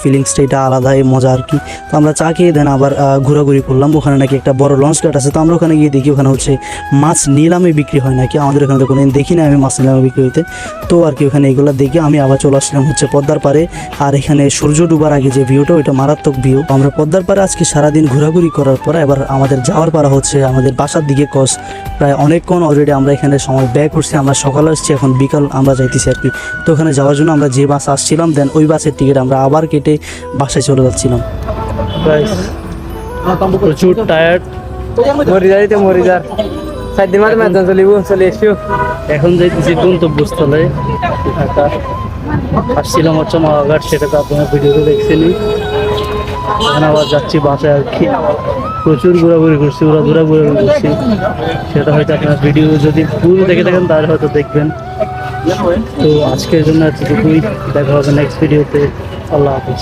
ফিলিংসটা এটা আলাদাই মজা আর কি। তো আমরা চা খেয়ে দেন আবার ঘোরাঘুরি করলাম। ওখানে নাকি একটা বড় লঞ্চ ঘাট আছে, তো আমরা ওখানে গিয়ে দেখি ওখানে হচ্ছে মাছ নিলামে বিক্রি হয় নাকি। আমাদের ওখানে তো কোনোদিন দেখি না আমি মাছ নিলামে বিক্রি হইতে। তো আর কি ওখানে এগুলো দেখে আমি আবার চলে আসলাম হচ্ছে পদ্মার পাড়ে। আর এখানে সূর্য ডুবার আগে যে ভিউটা ওইটা মারাত্মক ভিউ। আমরা পদ্মার পাড়ে আজকে সারাদিন ঘোরাঘুরি করার পর এবার আমাদের যাওয়ার পাড়া হচ্ছে আমাদের বাসার দিকে কস প্রায় অনেকক্ষণ অলরেডি আমরা এখানে সময় ব্যয় করছি। আমরা সকালে আসছি, এখন বিকাল আমরা যাইতেছি আর কি। তো ওখানে যাওয়ার জন্য আমরা যে বাস আসছিলাম দেন ওই বাসের টিকিট আমরা আবার কেটে বাসায় চলে যাচ্ছিলাম। প্রচুর টায়ার্ড, এখন যাইতেছি গন্তব্যস্থলে। আসছিলাম হচ্ছে মাওয়াঘাট, সেটা তো আপনার ভিডিওতে দেখছেনি। এখন আবার যাচ্ছি বাসায় আর কি। প্রচুর ঘোরাঘুরি করছি, ঘোরাঘুরি করছি, সেটা হয়তো আপনার ভিডিও যদি ফুল দেখে থাকেন তাহলে হয়তো দেখবেন। তো আজকের জন্য এতটুকুই, দেখা হবে নেক্সট ভিডিওতে। আল্লাহ হাফিজ।